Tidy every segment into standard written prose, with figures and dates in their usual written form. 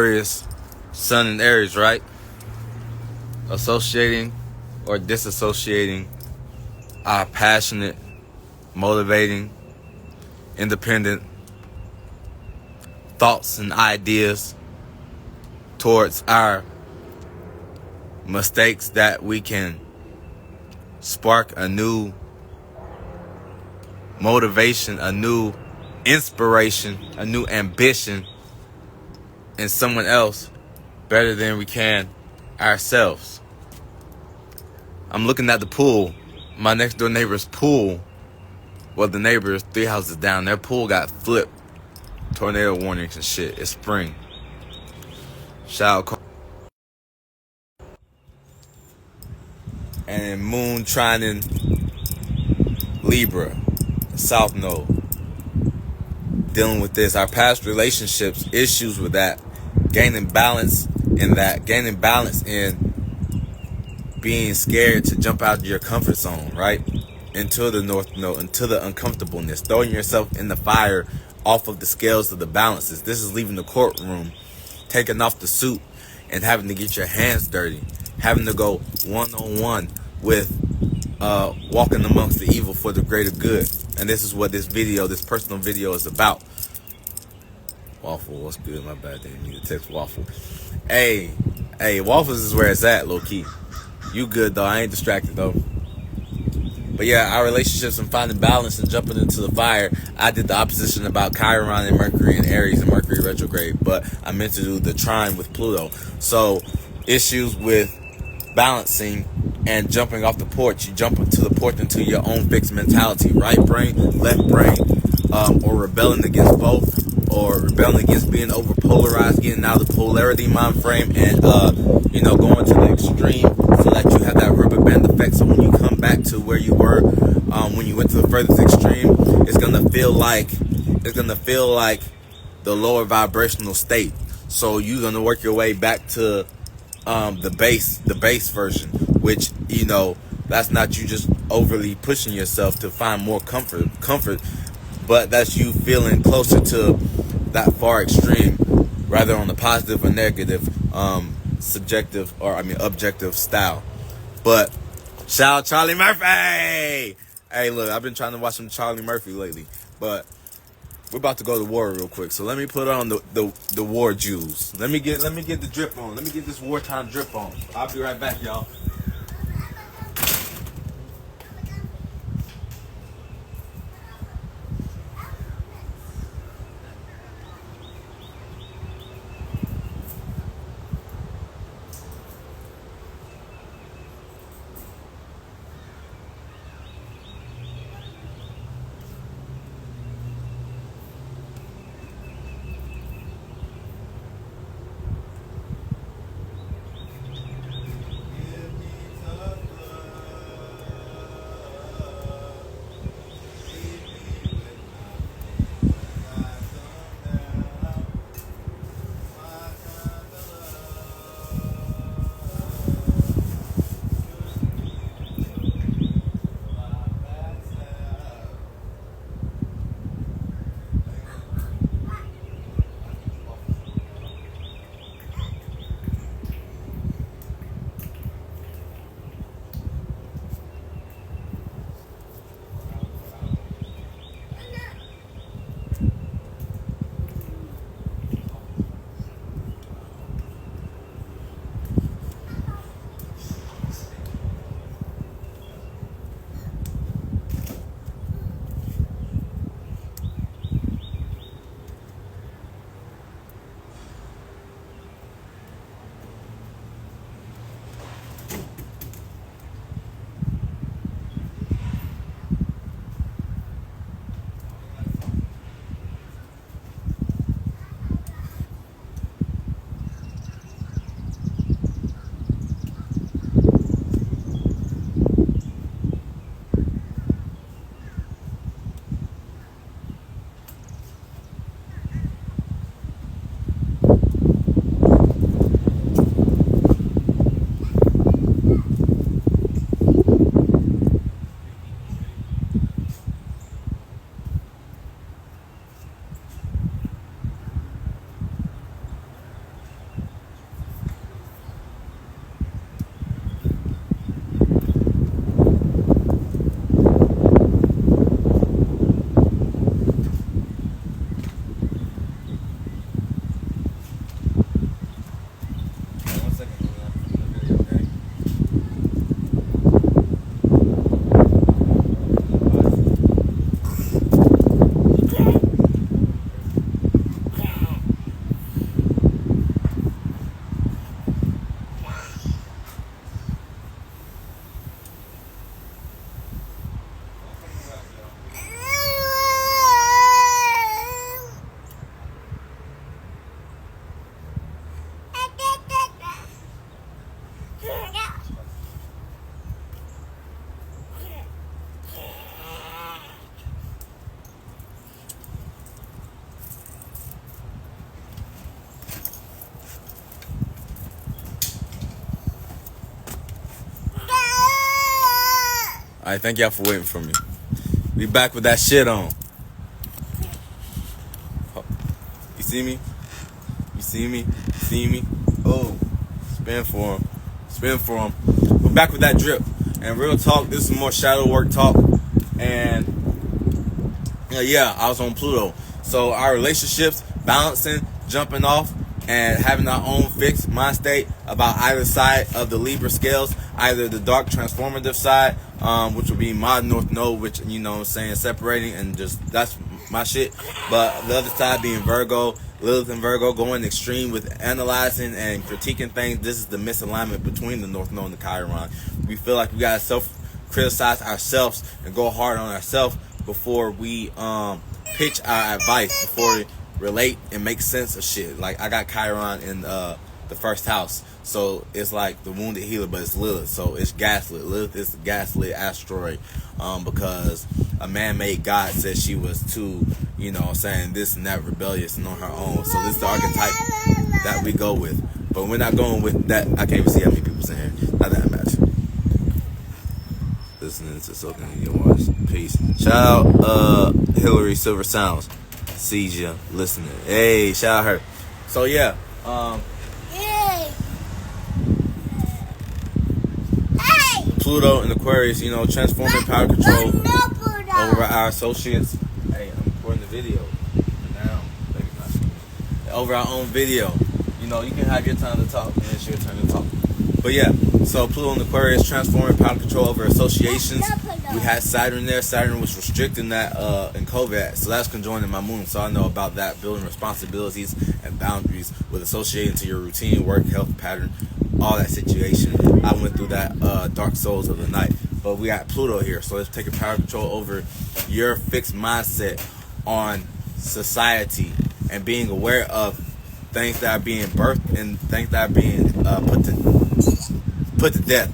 Aquarius, Sun in Aries, right? Associating or disassociating our passionate, motivating, independent thoughts and ideas towards our mistakes that we can spark a new motivation, a new inspiration, a new ambition in someone else better than we can ourselves. I'm looking at the pool. My next door neighbor's pool, well, the neighbor is 3 houses down. Their pool got flipped. Tornado warnings and shit. It's spring. Shout out. And moon trining Libra, South Node. Dealing with this, our past relationships, issues with that, gaining balance in that, gaining balance in being scared to jump out of your comfort zone, right? Into the North Node, into the uncomfortableness, throwing yourself in the fire off of the scales of the balances. This is leaving the courtroom, taking off the suit, and having to get your hands dirty, having to go one-on-one with walking amongst the evil for the greater good. And this is what this video, this personal video is about. Waffle, what's good? My bad, didn't need to text Waffle. Hey, Waffles is where it's at, low-key. You good, though. I ain't distracted, though. But yeah, our relationships and finding balance and jumping into the fire. I did the opposition about Chiron and Mercury and Aries and Mercury retrograde, but I meant to do the trine with Pluto. So issues with balancing and jumping off the porch. You jump to the porch into your own fixed mentality, right brain, left brain, or rebelling against both, or rebelling against being over polarized, getting out of the polarity mind frame, and going to the extreme so that you have that rubber band effect. So when you come back to where you were when you went to the furthest extreme, it's gonna feel like the lower vibrational state. So you're gonna work your way back to the base version, which that's not you just overly pushing yourself to find more comfort, but that's you feeling closer to that far extreme, rather on the positive or negative, objective style. But shout out Charlie Murphy. Hey, look, I've been trying to watch some Charlie Murphy lately, but we're about to go to war real quick. So let me put on the war jewels. Let me get the drip on. Let me get this wartime drip on. I'll be right back, y'all. Alright, thank y'all for waiting for me. We back with that shit on. You see me? You see me? See me? Oh, spin for him. Spin for him. We're back with that drip. And real talk, this is more shadow work talk. And yeah, I was on Pluto. So our relationships, balancing, jumping off, and having our own fixed mind state about either side of the Libra scales, either the dark transformative side, which would be my North Node, which, you know what I'm saying, separating, and just, that's my shit. But the other side being Virgo, Lilith and Virgo, going extreme with analyzing and critiquing things. This is the misalignment between the North Node and the Chiron. We feel like we gotta self-criticize ourselves and go hard on ourselves before we pitch our advice, before we relate and make sense of shit. Like, I got Chiron in the first house, so it's like the wounded healer, but it's Lilith, so it's gaslit. Lilith is the gaslit asteroid, because a man-made god said she was too, you know what I'm saying, this and that, rebellious and on her own. So this is the archetype that we go with, but we're not going with that. I can't even see how many people's in here. Not that much. Listening to something in your watch. Peace. Shout out Hillary Silver Sounds. Sees ya listening. Hey, shout out her. So yeah, Pluto and Aquarius, you know, transforming power control over our associates. Hey, I'm recording the video now. Over our own video. You know, you can have your time to talk, and it's your turn to talk. But yeah, so Pluto and Aquarius transforming power control over associations. We had Saturn there. Saturn was restricting that in COVID, so that's conjoined in my moon. So I know about that, building responsibilities and boundaries with associating to your routine, work, health pattern, all that situation. I went through that dark souls of the night. But we got Pluto here, so it's taking power control over your fixed mindset on society and being aware of things that are being birthed and things that are being put to death.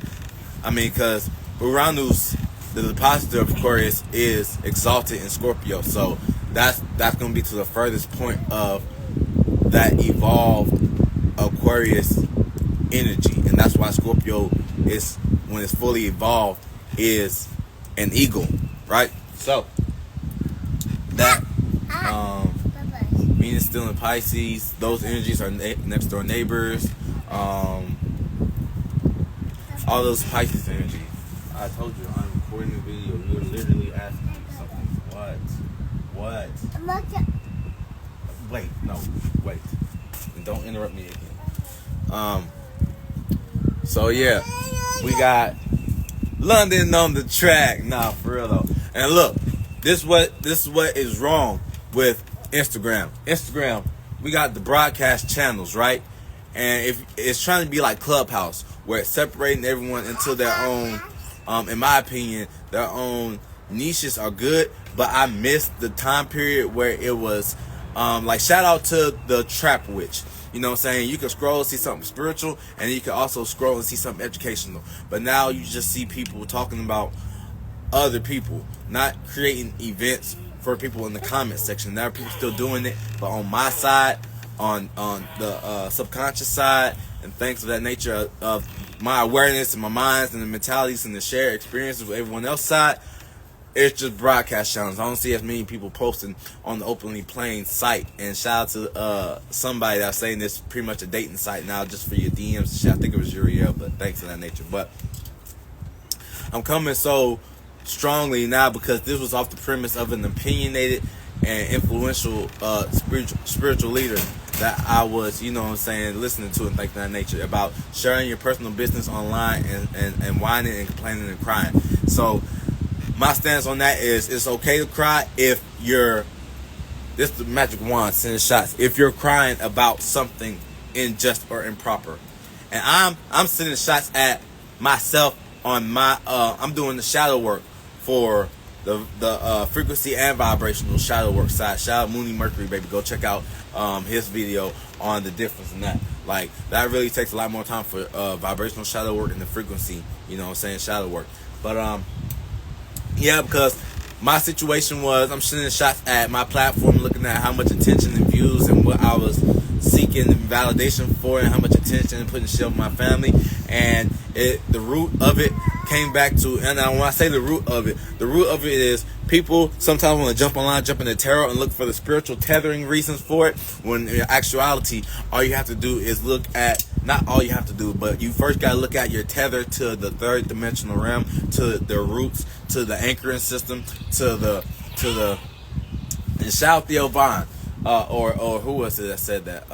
I mean, because Uranus, the depositor of Aquarius, is exalted in Scorpio, so that's going to be to the furthest point of that evolved Aquarius energy, and that's why Scorpio is, when it's fully evolved, is an eagle, right? So that Venus still in Pisces, those energies are next door neighbors. All those Pisces energies. I told you, I'm recording the video. You're literally asking me something. What? Wait. And don't interrupt me again. So yeah, we got London on the track. Nah, for real though. And look, this is what is wrong with Instagram. Instagram, we got the broadcast channels, right? And if it's trying to be like Clubhouse, where it's separating everyone into their own, in my opinion, their own niches are good, but I missed the time period where it was, like, shout out to the Trap Witch. You know what I'm saying? You can scroll and see something spiritual, and you can also scroll and see something educational. But now you just see people talking about other people, not creating events for people in the comment section. There are people still doing it, but on my side, on the subconscious side, and things of that nature of my awareness and my minds and the mentalities and the shared experiences with everyone else's side, it's just broadcast channels. I don't see as many people posting on the openly playing site. And shout out to somebody that's saying this pretty much a dating site now, just for your DMs. I think it was Uriel, but thanks to that nature. But I'm coming so strongly now because this was off the premise of an opinionated and influential spiritual leader that I was, you know what I'm saying, listening to and things of that nature, about sharing your personal business online and whining and complaining and crying. So my stance on that is, it's okay to cry if you're, this is the magic wand, sending shots, if you're crying about something unjust or improper. And I'm sending shots at myself on my, I'm doing the shadow work for the frequency and vibrational shadow work side. Shout out Mooney Mercury, baby. Go check out his video on the difference in that. Like, that really takes a lot more time for vibrational shadow work and the frequency, you know what I'm saying, shadow work. But yeah, because my situation was, I'm sending shots at my platform, looking at how much attention and views and what I was seeking validation for, and how much attention and putting shit on my family. And the root of it came back to, and when I say the root of it is people sometimes want to jump online, jump into tarot and look for the spiritual tethering reasons for it, when in actuality, all you have to do is look at, not all you have to do, but you first got to look at your tether to the third dimensional realm, to the roots, to the anchoring system, to the and shout out Theo Vaughn, or who was it that said that?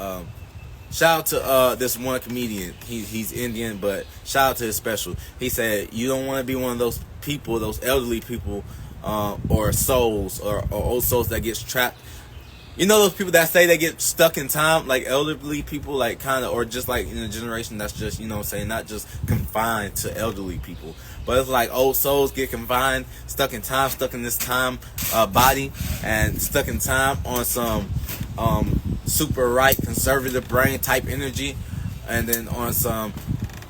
Shout out to this one comedian. He's Indian, but shout out to his special. He said, you don't want to be one of those people, those elderly people, or souls, or old souls that gets trapped. You know those people that say they get stuck in time, like elderly people, like kind of, or just like in a generation that's just, you know what I'm saying, not just confined to elderly people, but it's like old souls get confined, stuck in time, stuck in this time body, and stuck in time on some super right conservative brain type energy, and then on some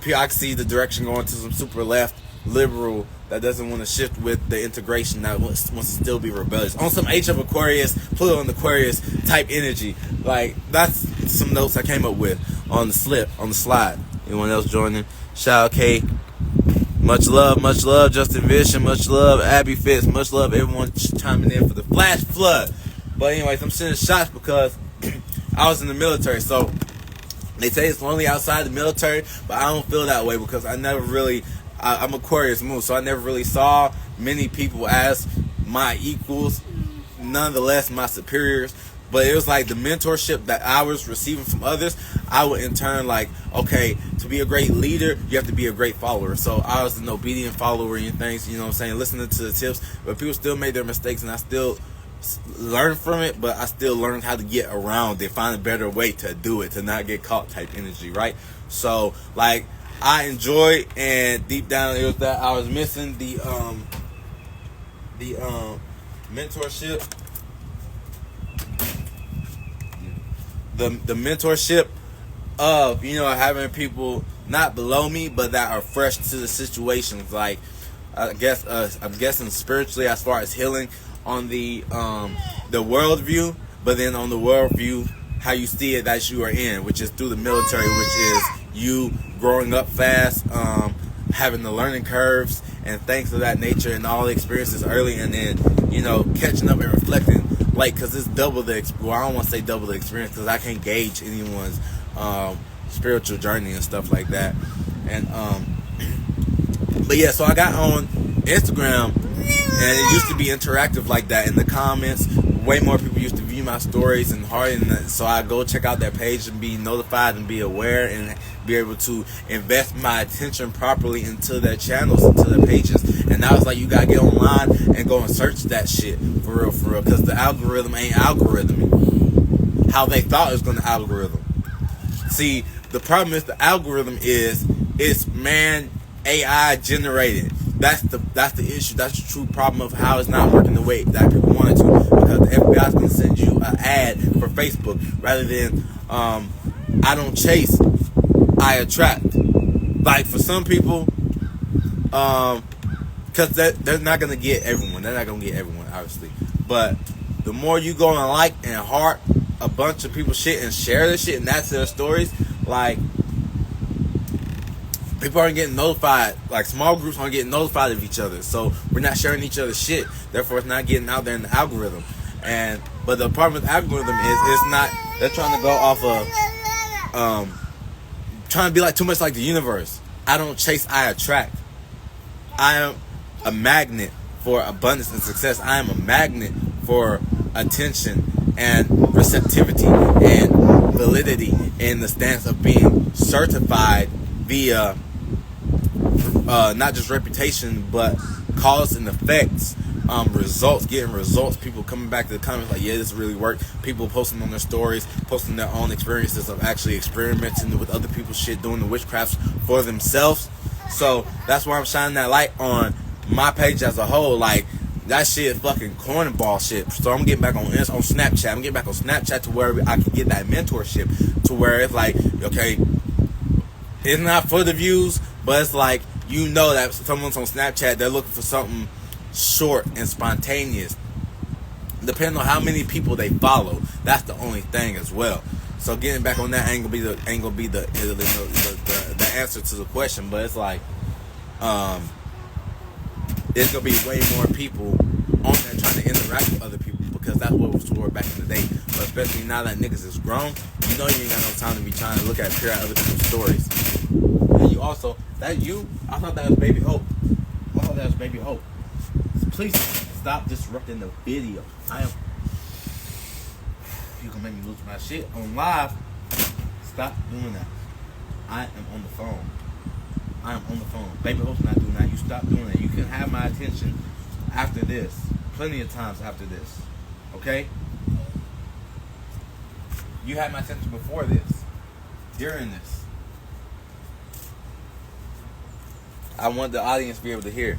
I see the direction going to some super left liberal that doesn't want to shift with the integration, that wants to still be rebellious, on some Age of Aquarius, Pluto in Aquarius type energy. Like, that's some notes I came up with on the slide. Anyone else joining? Shout out K. Much love, Justin Vision, much love, Abby Fitz, much love, everyone chiming in for the flash flood. But anyways, I'm sending shots because I was in the military, so they say it's lonely outside the military, but I don't feel that way because I never really, I'm Aquarius moon, so I never really saw many people as my equals, nonetheless my superiors. But it was like the mentorship that I was receiving from others, I would in turn like, okay, to be a great leader, you have to be a great follower. So I was an obedient follower and things, you know what I'm saying, listening to the tips, but people still made their mistakes and I still learned from it, but I still learned how to get around it, find a better way to do it, to not get caught type energy, right? So like, I enjoyed, and deep down it was that I was missing the mentorship, the mentorship of, you know, having people not below me but that are fresh to the situations. Like, I guess I'm guessing spiritually as far as healing on the world view, but then on the world view how you see it that you are in, which is through the military, which is you growing up fast, having the learning curves and things of that nature, and all the experiences early, and then, you know, catching up and reflecting, like, because it's double the, well, I don't want to say double the experience because I can't gauge anyone's spiritual journey and stuff like that. And but yeah, so I got on Instagram, and it used to be interactive like that in the comments. Way more people used to view my stories and so I go check out their page and be notified and be aware and be able to invest my attention properly into their channels, into their pages. And now it's like, you gotta get online and go and search that shit for real, because the algorithm ain't algorithming how they thought it was gonna algorithm. See, the problem is the algorithm is, it's man AI generated. That's the issue. That's the true problem of how it's not working the way that people want it to. Because the FBI is going to send you an ad for Facebook rather than I don't chase, I attract. Like, for some people, because they're not going to get everyone. They're not going to get everyone, obviously. But the more you go and like and heart a bunch of people's shit and share their shit, and that's their stories, like, people aren't getting notified, like small groups aren't getting notified of each other, so we're not sharing each other's shit, therefore it's not getting out there in the algorithm. But the problem with the algorithm is, it's not, they're trying to go off of trying to be like too much like the universe. I don't chase, I attract. I am a magnet for abundance and success. I am a magnet for attention and receptivity and validity in the stance of being certified via not just reputation, but cause and effects, results, getting results, people coming back to the comments like, yeah, this really worked, people posting on their stories, posting their own experiences of actually experimenting with other people's shit, doing the witchcrafts for themselves. So that's why I'm shining that light on my page as a whole. Like, that shit fucking cornball shit. So I'm getting back on Snapchat. I'm getting back on Snapchat to where I can get that mentorship, to where it's like, okay, it's not for the views, but it's like, you know that someone's on Snapchat, they're looking for something short and spontaneous. Depending on how many people they follow, that's the only thing as well. So getting back on that ain't gonna be the answer to the question. But it's like, it's gonna be way more people on there trying to interact with other people, because that's what was for back in the day. But especially now that niggas is grown, you know you ain't got no time to be trying to peer at other people's stories. And you also, I thought that was Baby Hope. Please stop disrupting the video. You can make me lose my shit on live. Stop doing that. I am on the phone. Baby Hope's not doing that. You stop doing that. You can have my attention after this. Plenty of times after this. Okay? You had my attention before this. During this. I want the audience to be able to hear.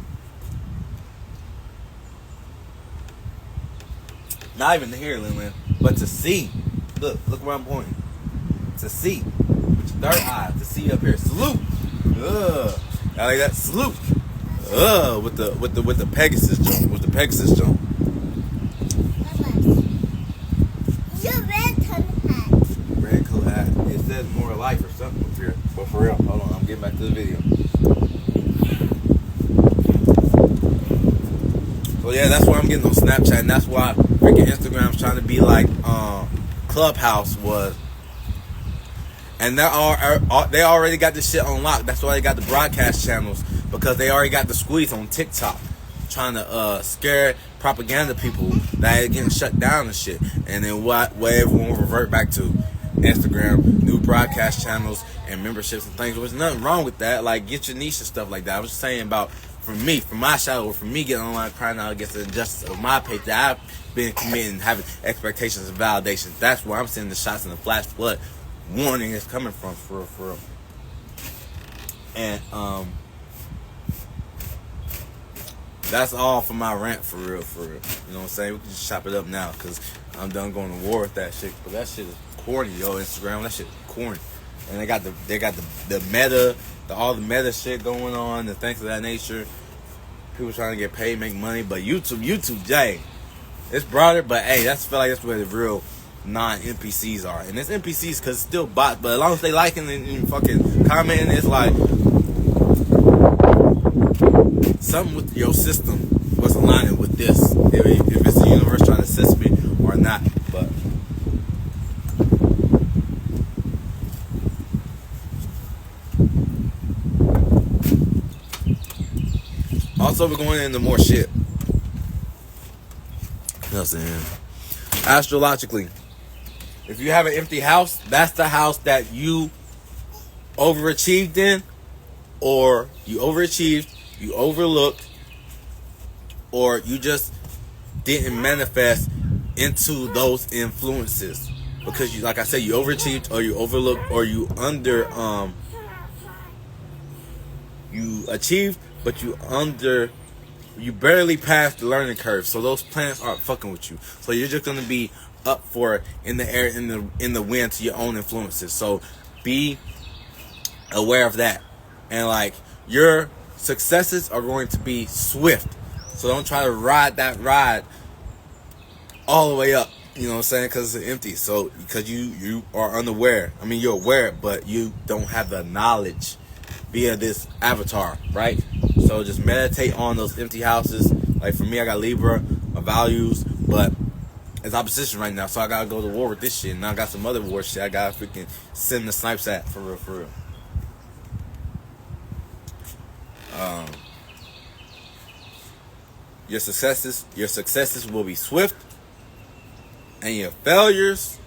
Not even to hear, Lin, but to see. Look where I'm pointing. To see. With your third eye. To see up here. Salute. I like that. Salute. With the Pegasus jump. With the Pegasus jump. Your red color hat. Red color hat. It says more life or something up here. But for real, hold on. I'm getting back to the video. So yeah, that's why I'm getting on Snapchat, and that's why freaking Instagram's trying to be like Clubhouse was. And they already got this shit on lock. That's why they got the broadcast channels, because they already got the squeeze on TikTok, trying to scare propaganda people that are getting shut down and shit. And then what everyone will revert back to Instagram, new broadcast channels and memberships and things. There's nothing wrong with that. Like, get your niche and stuff like that. I was just saying about, for me, for my shadow, or for me getting online crying out against the injustice of my page that I've been committing, having expectations and validations. That's where I'm seeing the shots in the flash flood. Warning is coming from, for real. And that's all for my rant, for real. You know what I'm saying? We can just chop it up now, because I'm done going to war with that shit. But that shit is corny, yo. Instagram, that shit is corny. And they got the meta, all the meta shit going on, and things of that nature. People trying to get paid, make money. But YouTube, Jay, it's broader. But hey, I feel like that's where the real non-NPCs are. And it's NPCs because it's still bots, but as long as they liking and fucking commenting, it's like something with your system was aligning with this. If it's the universe trying to assist me or not. But also, we're going into more shit. You know what I'm saying? Astrologically, if you have an empty house, that's the house that you overachieved in, or you overachieved, you overlooked, or you just didn't manifest into those influences. Because, you, like I said, you overachieved, or you overlooked, or you you achieved, but you barely passed the learning curve. So those planets aren't fucking with you. So you're just gonna be up for it in the air, in the wind, to your own influences. So be aware of that. And like, your successes are going to be swift. So don't try to ride that ride all the way up. You know what I'm saying? Because it's empty. So because you are unaware. I mean, you're aware, but you don't have the knowledge via this avatar, right? So just meditate on those empty houses. Like for me, I got Libra, my values, but it's opposition right now, so I gotta go to war with this shit. And I got some other war shit I gotta freaking send the snipes at, for real. Your successes will be swift, and your failures,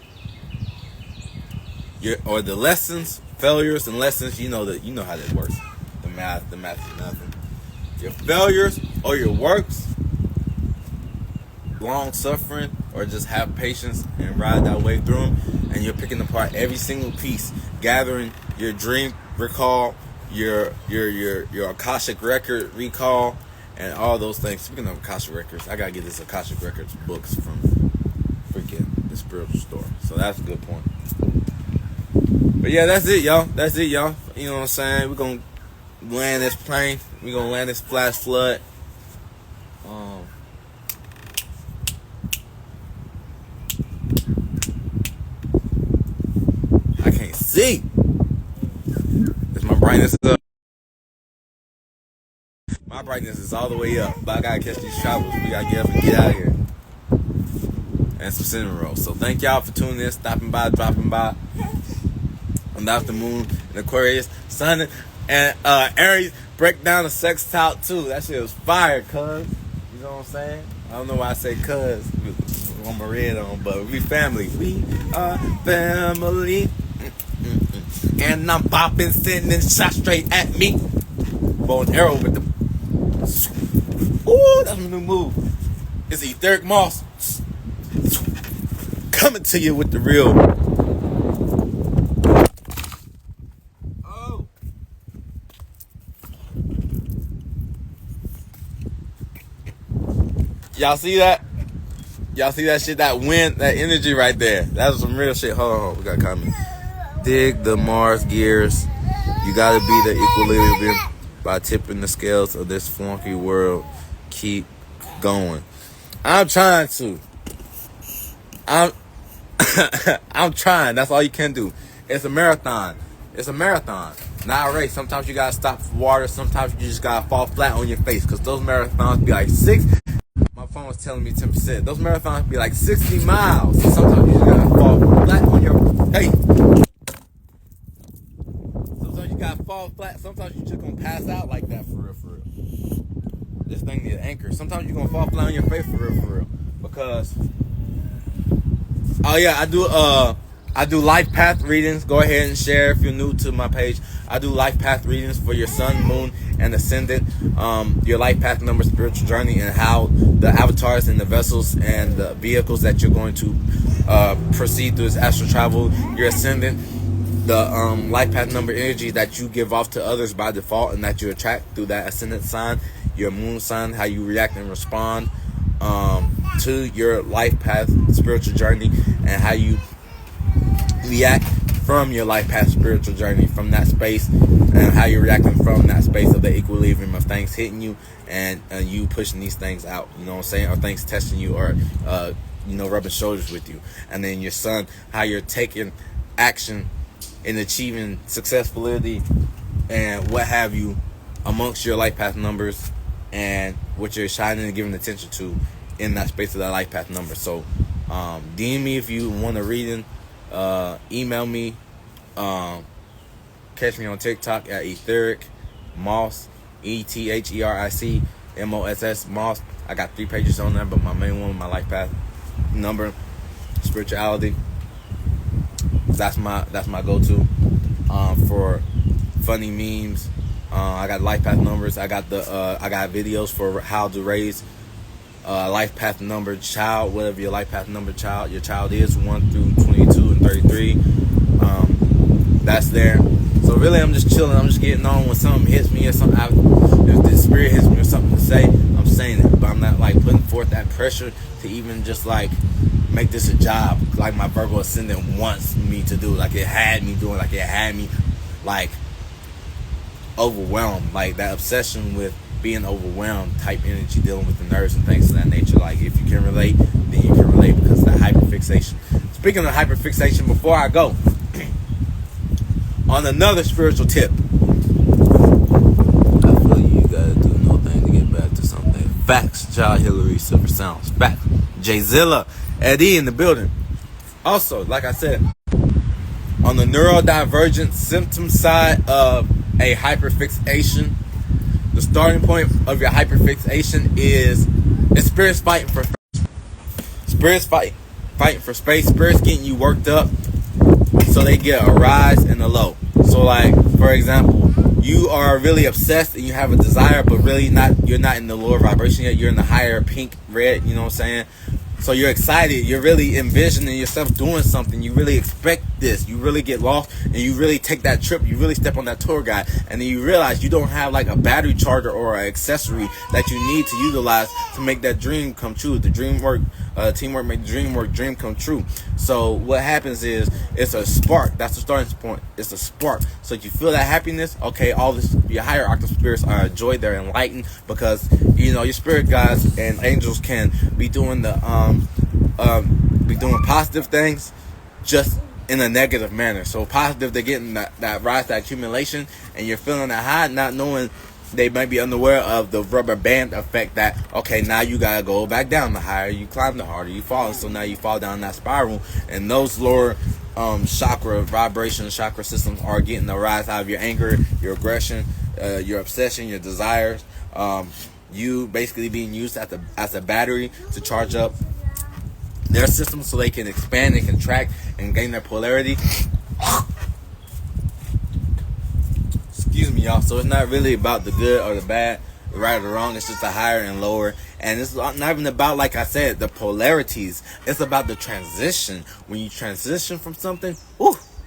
the lessons, failures and lessons, you know how that works. The math is nothing. Your failures or your works, long suffering, or just have patience and ride that way through them, and you're picking apart every single piece, gathering your dream recall, your Akashic record recall, and all those things. Speaking of Akashic records, I gotta get this Akashic records books from freaking the spiritual store. So that's a good point. But yeah, that's it, y'all. You know what I'm saying? We're gonna land this plane. We're gonna land this flash flood. I can't see. Is my brightness up? My brightness is all the way up, but I gotta catch these travels. We gotta get up and get out of here. And some cinnamon rolls. So thank y'all for tuning in, stopping by, dropping by. And that's the moon and Aquarius, Sun and Aries break down the sextile too. That shit was fire, cuz. You know what I'm saying? I don't know why I say cuz. On my red on, but we family. We are family. And I'm popping, sending shots straight at me. Bow and arrow with the. Ooh, that's my new move. It's Etheric Moss. Coming to you with the real. Oh. Y'all see that? Y'all see that shit? That wind, that energy right there. That was some real shit. Hold on. We got a comment. Dig the Mars gears. You gotta be the equilibrium by tipping the scales of this funky world. Keep going. I'm trying to. I'm trying. That's all you can do. It's a marathon. It's a marathon, not a race. Sometimes you gotta stop for water. Sometimes you just gotta fall flat on your face. Cause those marathons be like 6. My phone was telling me 10%. Those marathons be like 60 miles. Sometimes you just gotta fall flat on your face. Sometimes you gotta fall flat. Sometimes you just gonna pass out like that for real, for real. This thing need an anchor. Sometimes you're gonna fall flat on your face for real, for real. Because oh yeah, I do life path readings. Go ahead and share if you're new to my page. I do life path readings for your sun, moon, and ascendant. Your life path number, spiritual journey, and how the avatars and the vessels and the vehicles that you're going to proceed through this astral travel. Your ascendant, the life path number energy that you give off to others by default and that you attract through that ascendant sign. Your moon sign, how you react and respond to your life path spiritual journey, and how you react from your life path spiritual journey from that space, and how you're reacting from that space of the equilibrium of things hitting you and you pushing these things out, you know what I'm saying, or things testing you, or rubbing shoulders with you. And then your sun, how you're taking action in achieving successfulity and what have you amongst your life path numbers, and what you're shining and giving attention to in that space of that life path number. So DM me if you want a reading. Email me. Catch me on TikTok at Etheric Moss, ETHERIC MOSS Moss. I got 3 pages on there, but my main one, my life path number, spirituality. That's my go-to for funny memes. I got life path numbers. I got videos for how to raise life path number child, whatever your life path number child your child is, 1 through 22 and 33. That's there. So really, I'm just chilling. I'm just getting on. When something hits me or something, if the spirit hits me or something to say, I'm saying it. But I'm not like putting forth that pressure to even just like make this a job, like my Virgo ascendant wants me to do. Like it had me doing. Like it had me like overwhelmed. Like that obsession with being overwhelmed type energy, dealing with the nerves and things of that nature. Like if you can relate, then you can relate, because of that hyperfixation. Speaking of hyperfixation, before I go, on another spiritual tip, I feel you gotta do no thing to get back to something. Facts, Child Hillary, Silver Sounds. Facts. J-Zilla, Eddie in the building. Also, like I said, on the neurodivergent symptom side of a hyperfixation, the starting point of your hyperfixation is spirits fighting for space. Spirits getting you worked up, so they get a rise and a low. So like, for example, you are really obsessed and you have a desire, but really you're not in the lower vibration yet. You're in the higher pink, red, you know what I'm saying? So you're excited. You're really envisioning yourself doing something. You really expect this. You really get lost and you really take that trip. You really step on that tour guide, and then you realize you don't have like a battery charger or an accessory that you need to utilize to make that dream come true. The dream work, teamwork make the dream come true. So what happens is it's a spark. That's the starting point. It's a spark. So you feel that happiness. Okay, all this, your higher octave spirits are joy. They're enlightened, because your spirit guides and angels can be doing doing positive things just in a negative manner. So positive, they're getting that rise, that accumulation, and you're feeling that high, not knowing they might be unaware of the rubber band effect that, okay, now you gotta go back down. The higher you climb, the harder you fall. So now you fall down that spiral, and those lower chakra vibration chakra systems are getting the rise out of your anger, your aggression, your obsession, your desires. You basically being used as a battery to charge up their system so they can expand and contract and gain their polarity. Excuse me, y'all. So it's not really about the good or the bad, the right or the wrong. It's just the higher and lower. And it's not even about, like I said, the polarities. It's about the transition. When you transition from something,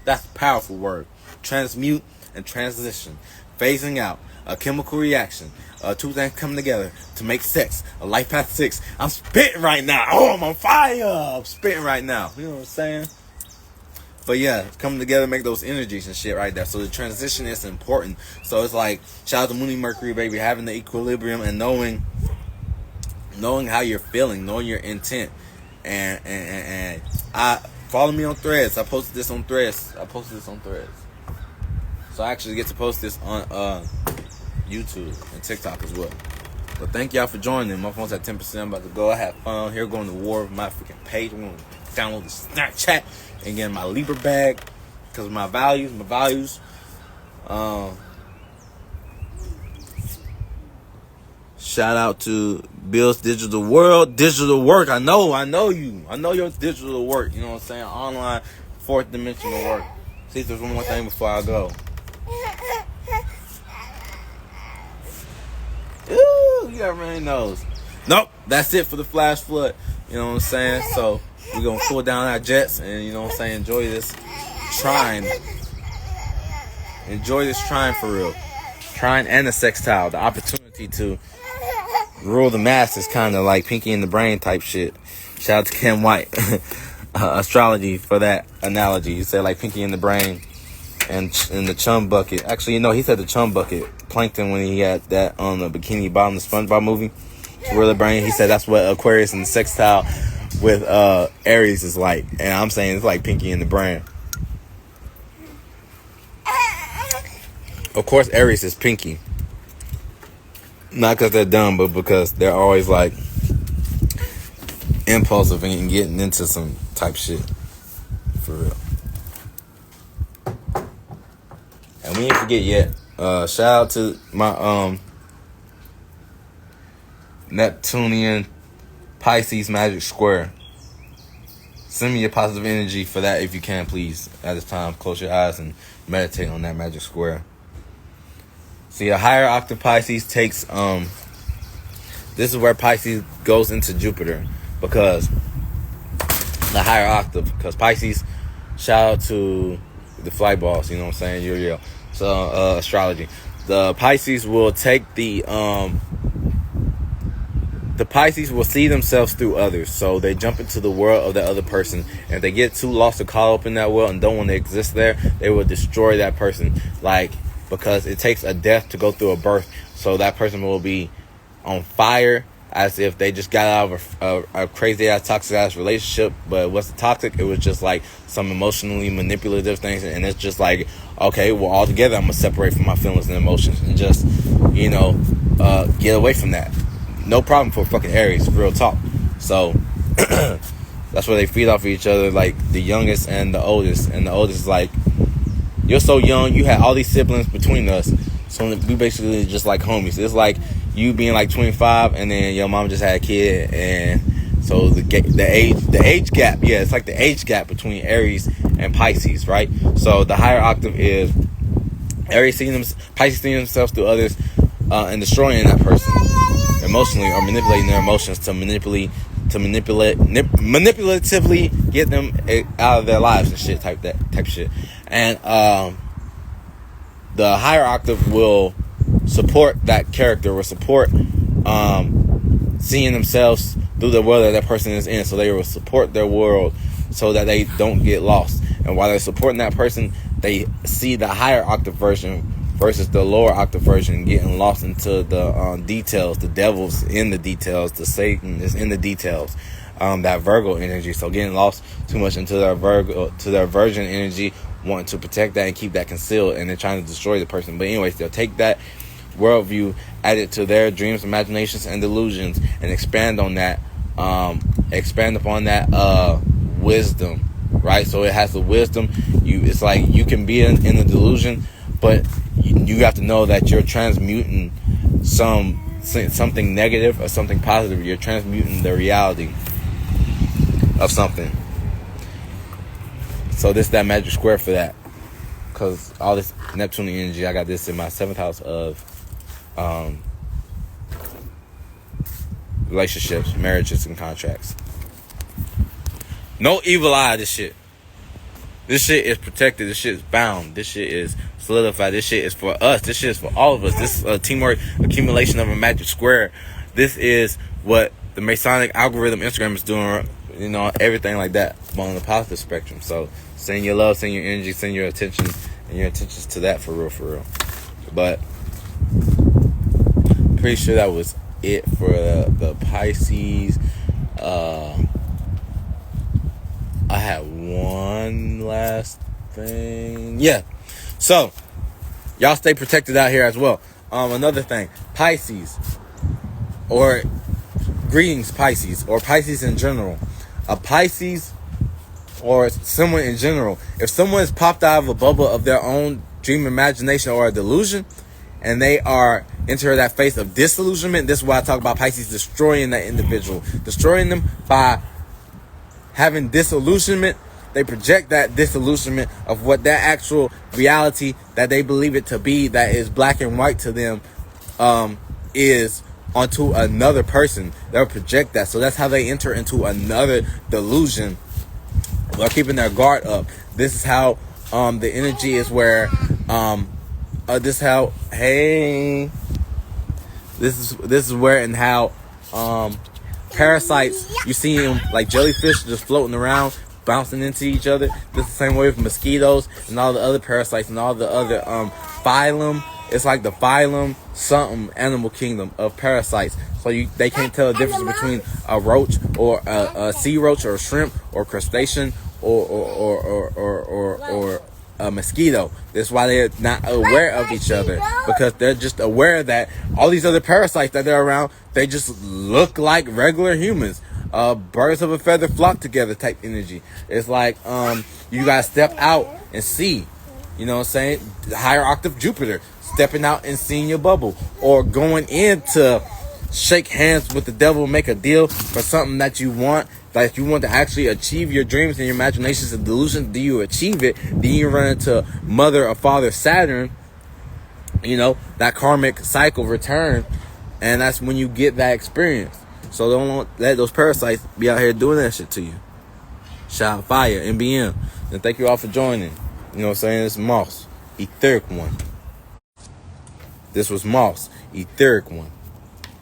that's a powerful word. Transmute and transition. Phasing out. A chemical reaction. Two things come together to make sex. A life path 6. I'm spitting right now. Oh, I'm on fire. I'm spitting right now. You know what I'm saying? But yeah, coming together, make those energies and shit right there. So the transition is important. So it's like, shout out to Moon Mercury, baby, having the equilibrium and knowing how you're feeling, knowing your intent. And I follow me on Threads. I posted this on Threads. So I actually get to post this on YouTube and TikTok as well. But thank y'all for joining. My phone's at 10%. I'm about to go. I had fun. Here going to war with my freaking page. I'm going to download the Snapchat and get my Libra bag because of my values. Shout out to Bill's Digital World. Digital work. I know you. I know your digital work. You know what I'm saying? Online, fourth dimensional work. See if there's one more thing before I go. Ooh, you got runny nose. Nope, that's it for the flash flood. You know what I'm saying? So we're gonna cool down our jets and, you know what I'm saying, enjoy this trine. Enjoy this trine for real. Trine and the sextile. The opportunity to rule the masses, kind of like Pinky in the Brain type shit. Shout out to Ken White. Astrology for that analogy. He said like Pinky in the Brain and in the chum bucket. Actually, you know, he said the chum bucket. Plankton when he had that on the Bikini Bottom, the SpongeBob movie. Where the brain, he said that's what Aquarius and the sextile with Aries is like. And I'm saying it's like Pinky in the Brain. Of course, Aries is Pinky. Not because they're dumb, but because they're always like impulsive and getting into some type shit. For real. And we ain't forget yet. Shout out to my Neptunian Pisces magic square. Send me your positive energy for that if you can, please. At this time, close your eyes and meditate on that magic square. See, a higher octave Pisces takes this is where Pisces goes into Jupiter, because the higher octave, because Pisces, shout out to the flight boss, you know what I'm saying, Uriel. So astrology, the Pisces will take the Pisces will see themselves through others. So they jump into the world of the other person. And if they get too lost or caught up in that world and don't want to exist there, they will destroy that person. Like, because it takes a death to go through a birth. So that person will be on fire as if they just got out of a crazy ass toxic ass relationship. But what's the toxic? It was just like some emotionally manipulative things. And it's just like, okay, well, all together I'm going to separate from my feelings and emotions and just, you know, get away from that. No problem for fucking Aries, real talk. So that's where they feed off of each other, like the youngest and the oldest. And the oldest is like, you're so young, you had all these siblings between us, so we basically just like homies. It's like you being like 25 and then your mom just had a kid, and so the age gap, yeah, it's like the age gap between Aries and Pisces, right? So the higher octave is Aries Pisces seeing themselves through others and destroying that person emotionally, or manipulating their emotions to manipulatively get them out of their lives and shit, type shit. And the higher octave will support that character, will support seeing themselves through the world that that person is in. So they will support their world so that they don't get lost. And while they're supporting that person, they see the higher octave version versus the lower octave version, getting lost into the details. The devil's in the details. The Satan is in the details. That Virgo energy. So getting lost too much into their Virgin energy, wanting to protect that and keep that concealed, and they're trying to destroy the person. But anyways, they'll take that worldview, added to their dreams, imaginations, and delusions, and expand on that, expand upon that wisdom, right? So it has the wisdom. It's like you can be in the delusion, but you have to know that you're transmuting something negative or something positive. You're transmuting the reality of something. So this is that magic square for that. Because all this Neptune energy, I got this in my 7th house of relationships, marriages, and contracts. No evil eye, this shit. This shit is protected. This shit is bound. This shit is solidified. This shit is for us. This shit is for all of us. This is a teamwork accumulation of a magic square. This is what the Masonic algorithm Instagram is doing, you know, everything like that on the positive spectrum. So send your love, send your energy, send your attention, and your intentions to that for real. But pretty sure that was it for the Pisces. I had one last thing. Yeah. So y'all stay protected out here as well. Another thing, Pisces, or greetings Pisces, or Pisces in general. A Pisces or someone in general, if someone is popped out of a bubble of their own dream, imagination, or a delusion, and they are enter that phase of disillusionment, this is why I talk about Pisces destroying that individual, destroying them by having disillusionment. They project that disillusionment of what that actual reality that they believe it to be, that is black and white to them, is onto another person. They'll project that. So that's how they enter into another delusion. They're keeping their guard up. This is how the energy is where this is where and how parasites, you see them like jellyfish just floating around, bouncing into each other. This is the same way with mosquitoes and all the other parasites and all the other phylum. It's like the phylum something animal kingdom of parasites. So they can't tell the difference between a roach or a sea roach or a shrimp or crustacean or a mosquito. That's why they're not aware of each other, because they're just aware that all these other parasites that they're around, they just look like regular humans. Birds of a feather flock together type energy. It's like you gotta step out and see. You know what I'm saying? Higher octave Jupiter, stepping out and seeing your bubble, or going in to shake hands with the devil, make a deal for something that you want. Like you want to actually achieve your dreams and your imaginations and delusions. Do you achieve it? Then you run into mother or father Saturn, you know, that karmic cycle return. And that's when you get that experience. So don't let those parasites be out here doing that shit to you. Shout fire, NBM. And thank you all for joining. You know what I'm saying? It's Moss, Etheric One. This was Moss, Etheric One.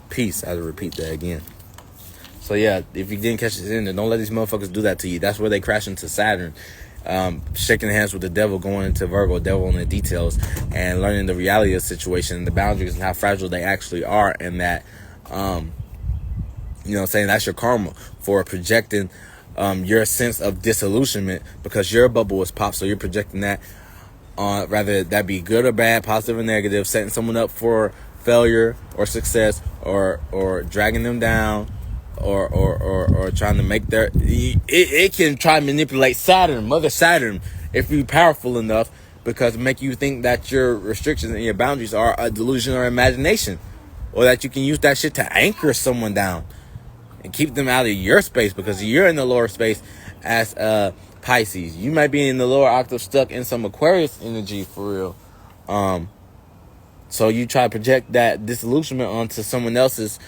Peace. I had to repeat that again. So yeah, if you didn't catch this in there, don't let these motherfuckers do that to you. That's where they crash into Saturn. Shaking hands with the devil, going into Virgo, devil in the details, and learning the reality of the situation, the boundaries, and how fragile they actually are. And that, you know what I'm saying, that's your karma for projecting your sense of disillusionment, because your bubble was popped. So you're projecting that on, rather that be good or bad, positive or negative, setting someone up for failure or success, or dragging them down, or trying to make their it can try to manipulate Saturn, Mother Saturn, if you're powerful enough, because it make you think that your restrictions and your boundaries are a delusion or imagination, or that you can use that shit to anchor someone down and keep them out of your space, because you're in the lower space as Pisces. You might be in the lower octave, stuck in some Aquarius energy for real. So you try to project that disillusionment onto someone else's